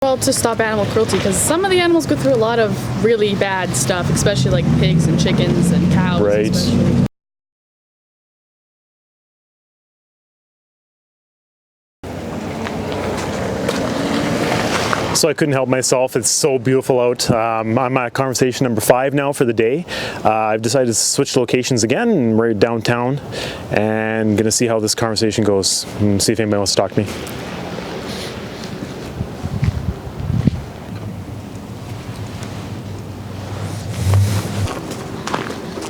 Well, to stop animal cruelty, because some of the animals go through a lot of really bad stuff, especially like pigs and chickens and cows. Right. Especially. So I couldn't help myself. It's so beautiful out. I'm at conversation number 5 now for the day. I've decided to switch locations again. We're downtown and gonna see how this conversation goes and see if anybody wants to talk to me.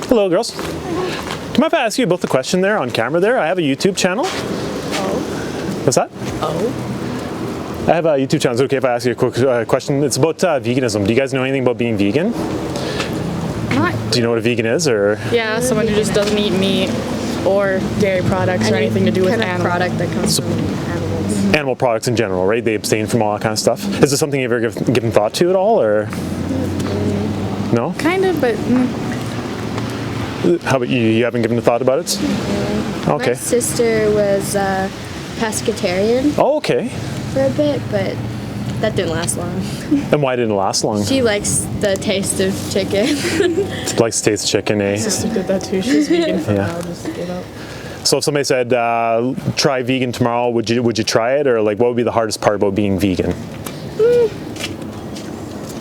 Hello, girls. Do you mind if I ask you both a question there on camera there? I have a YouTube channel. Oh. What's that? Oh. I have a YouTube channel. Is it okay if I ask you a quick question? It's about veganism. Do you guys know anything about being vegan? Not. Do you know what a vegan is, or? Yeah, someone who just doesn't eat meat or dairy products or anything to do with kind of animals. product that comes from animals. Animal products in general, right? They abstain from all that kind of stuff. Is this something you've ever given thought to at all, or? No? Kind of, but How about you? You haven't given a thought about it? Okay. My sister was pescatarian Oh, okay. for a bit, but that didn't last long. And why didn't it last long? She likes the taste of chicken. Likes to taste chicken, eh? sister did that too. She was vegan for Yeah. a while, just gave up. So if somebody said, try vegan tomorrow, would you try it? Or like, what would be the hardest part about being vegan?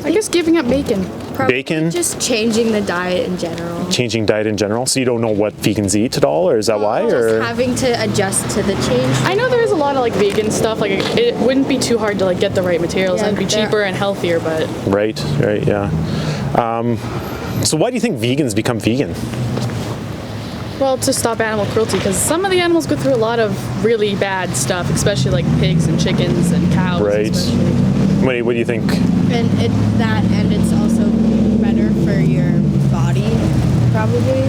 I guess giving up bacon. Probably Bacon? just changing the diet in general. Changing diet in general? So you don't know what vegans eat at all, or is that why? Just Or having to adjust to the change. I know there is a lot of like vegan stuff. Like it wouldn't be too hard to like get the right materials Yeah, and it'd be there- cheaper and healthier. But right, yeah. So why do you think vegans become vegan? well, to stop animal cruelty, because some of the animals go through a lot of really bad stuff, especially like pigs and chickens and cows. Right. Especially. What do you think? And it's also better for your body, probably.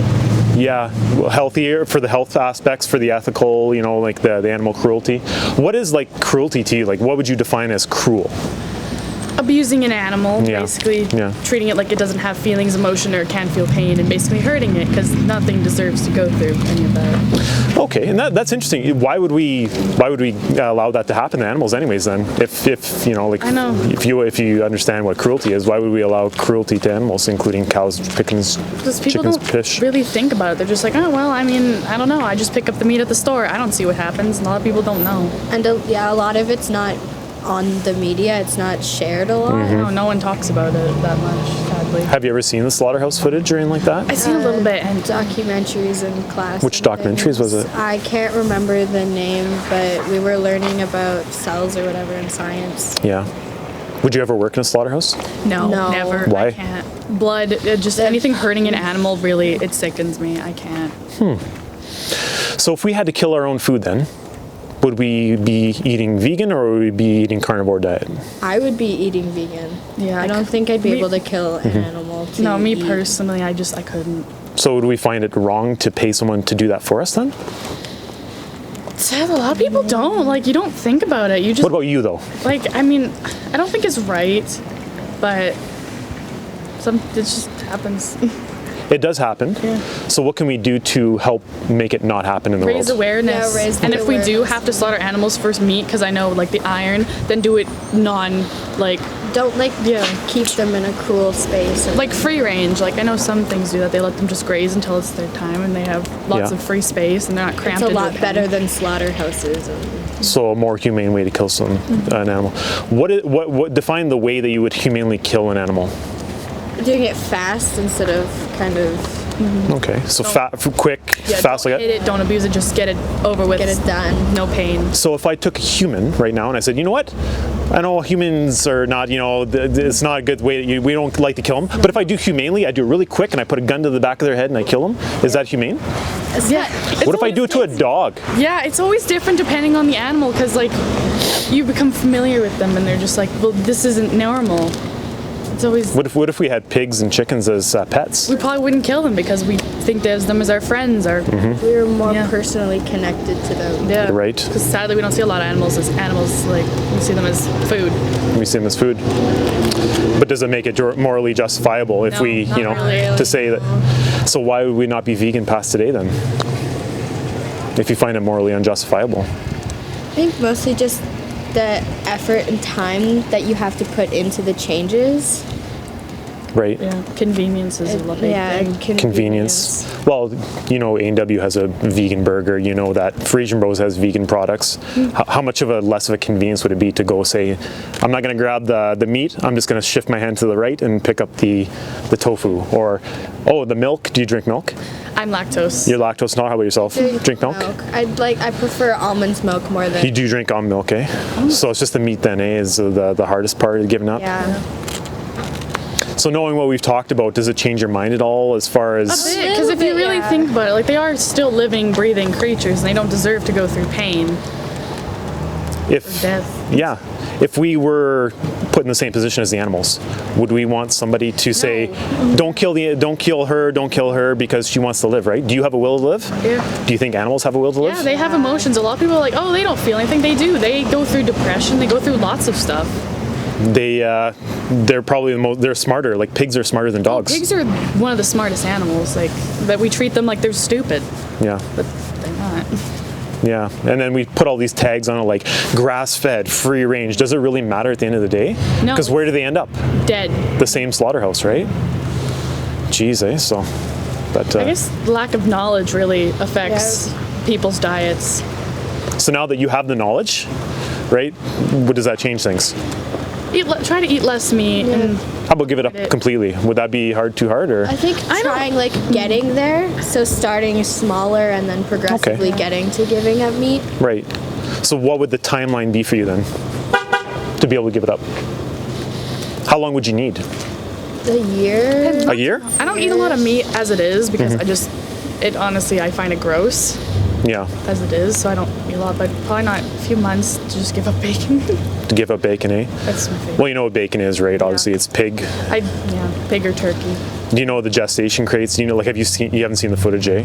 Yeah, healthier for the health aspects, for the ethical, you know, like the animal cruelty. What is like cruelty to you? Like, what would you define as cruel? Abusing an animal, Yeah. basically Yeah. treating it like it doesn't have feelings, emotion, or can feel pain, and basically hurting it because nothing deserves to go through any of that. Okay, and that's interesting. Why would we allow that to happen to animals, anyways? Then, if you know, like, I know. if you understand what cruelty is, why would we allow cruelty to animals, including cows, chickens, Because people chickens, don't fish? really think about it. They're just like, oh well, I mean, I don't know. I just pick up the meat at the store. I don't see what happens, and a lot of people don't know. And a lot of it's not on the media. It's not shared a lot. Mm-hmm. No one talks about it that much, sadly. Have you ever seen the slaughterhouse footage or anything like that? I've seen a little bit, and Documentaries in class. Which and documentaries was things. it? I can't remember the name, but we were learning about cells or whatever in science. Yeah. Would you ever work in a slaughterhouse? no, No. never. Why? I can't. Blood, just anything hurting an animal, really, it sickens me. I can't. So if we had to kill our own food, then would we be eating vegan or would we be eating carnivore diet? I would be eating vegan. Yeah, I don't think I'd be me- able to kill Mm-hmm. an animal. To No, me eat. personally, I couldn't. So would we find it wrong to pay someone to do that for us then? A lot of people don't. Like, you don't think about it. You just What about you though? like. I mean, I don't think it's right, but it just happens. It does happen. Yeah. So what can we do to help make it not happen in the Raise world? awareness. Yeah, raise the and if we do awareness. have to slaughter animals for meat, because I know like the iron, then do it Don't Yeah. keep them in a cruel space. like free range. Like I know some things do that. They let them just graze until it's their time, and they have lots Yeah. of free space, and they're not cramped. It's a into lot pen. better than slaughterhouses. And So a more humane way to kill an animal. What define the way that you would humanely kill an animal? doing it fast instead of kind of Okay, so quick, Yeah, fast don't like hit that. it. Don't abuse it. Just get it over with. get it done. No pain. So if I took a human right now and I said, you know what? I know humans are not, you know, it's not a good way. We don't like to kill them. But if I do humanely, I do it really quick and I put a gun to the back of their head and I kill them. Is that humane? Yeah. What if I do it to a dog? Yeah, it's always different depending on the animal, because like you become familiar with them, and they're just like, well, this isn't normal. It's always. What if we had pigs and chickens as pets? We probably wouldn't kill them because we think of them as our friends. Or We were more Yeah. personally connected to them. yeah, Right. Because sadly, we don't see a lot of animals as animals. Like we see them as food. We see them as food. But does it make it morally justifiable if No, we, not you know, really. to say that? So why would we not be vegan past today then? If you find it morally unjustifiable? I think mostly just the effort and time that you have to put into the changes. Right. Yeah, convenience is a big thing. Convenience. Well, you know, A&W has a vegan burger. You know that Frisian Bros has vegan products. How much of a less of a convenience would it be to go say, I'm not going to grab the meat. I'm just going to shift my hand to the right and pick up the tofu, or the milk. Do you drink milk? I'm lactose. You're lactose. Not. How about yourself? Drink milk? I prefer almond milk more than. You do drink almond milk, eh? So it's just the meat then, eh? Is the hardest part of giving up? Yeah. So knowing what we've talked about, does it change your mind at all as far as... Because if you really think about it, like, they are still living, breathing creatures, and they don't deserve to go through pain or death. Yeah. If we were put in the same position as the animals, would we want somebody to say, don't kill her because she wants to live, right? Do you have a will to live? Yeah. Do you think animals have a will to live? Yeah, they have emotions. A lot of people are like, oh, they don't feel anything. They do. They go through depression. They go through lots of stuff. They're probably they're smarter. Like, pigs are smarter than dogs. Pigs are one of the smartest animals. Like, that we treat them like they're stupid. Yeah. But they're not. Yeah, and then we put all these tags on it, like grass-fed, free range. Does it really matter at the end of the day? No. Because where do they end up? Dead. The same slaughterhouse, right? Jeez, eh? So, but I guess lack of knowledge really affects people's diets. So now that you have the knowledge, right? What does that change things? Try to eat less meat and. How about give it up completely? Would that be too hard, or? I think trying getting there, so starting smaller and then progressively getting to giving up meat. Right. So what would the timeline be for you then, to be able to give it up? How long would you need? A year. A year? I don't eat a lot of meat as it is because honestly, I find it gross. Yeah. As it is, so I don't eat a lot, but probably not a few months to just give up bacon. To give up bacon, eh? That's my favorite. Well, you know what bacon is, right? Obviously, it's pig. Pig or turkey. Do you know the gestation crates? You know, like, you haven't seen the footage, eh?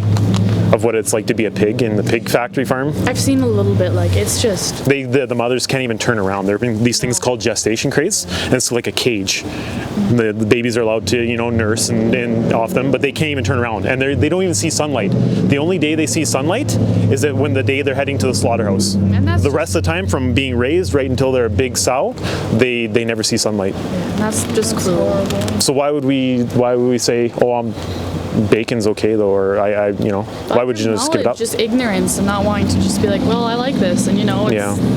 Of what it's like to be a pig in the pig factory farm? I've seen a little bit, like, it's just... The mothers can't even turn around. There have been these things called gestation crates, and it's like a cage. The babies are allowed to, nurse and off them, but they can't even turn around, and they don't even see sunlight. The only day they see sunlight is that when the day they're heading to the slaughterhouse. And that's the rest of the time, from being raised right until they're a big sow, they never see sunlight. That's just cruel. So why would we say, bacon's okay though, or why would you just give it up? Just ignorance and not wanting to just be like, well, I like this, and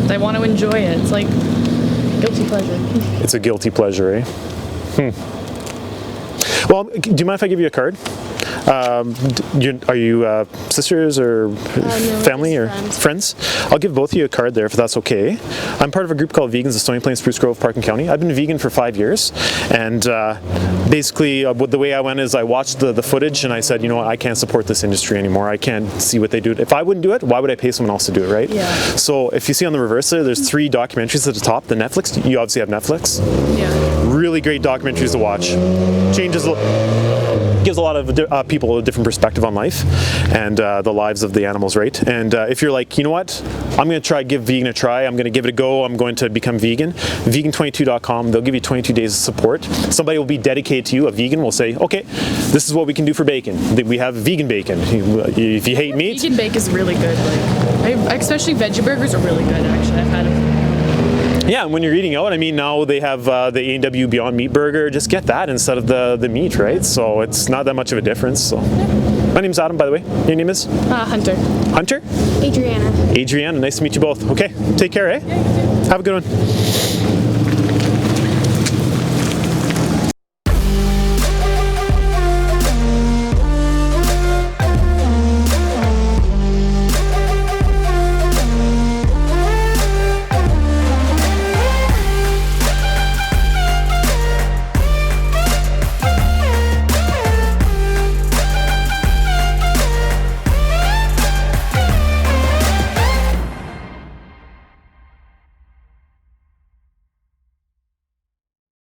they want to enjoy it. It's like guilty pleasure. It's a guilty pleasure, eh? Well, do you mind if I give you a card? Are you sisters or family or friends? I'll give both of you a card there if that's okay. I'm part of a group called Vegans of Stony Plain, Spruce Grove, Park and County. I've been vegan for 5 years, and basically the way I went is I watched the footage and I said, you know what, I can't support this industry anymore. I can't see what they do. If I wouldn't do it, why would I pay someone else to do it, right? Yeah. So if you see on the reverse there's 3 documentaries at the top. The Netflix, you obviously have Netflix. Yeah. Really great documentaries to watch. Gives a lot of people a different perspective on life and the lives of the animals, right? And if you're like, you know what, I'm going to give vegan a try, I'm going to give it a go, I'm going to become vegan, vegan22.com, they'll give you 22 days of support. Somebody will be dedicated to you, a vegan will say, okay, this is what we can do for bacon. We have vegan bacon. If you hate meat... Vegan bacon is really good. Especially veggie burgers are really good, actually. I've had them. Yeah, and when you're eating out, now they have the A&W Beyond Meat Burger. Just get that instead of the meat, right? So it's not that much of a difference. So, my name's Adam, by the way. Your name is? Hunter. Hunter? Adriana. Adriana, nice to meet you both. Okay, take care, eh? Yeah, you too. Have a good one.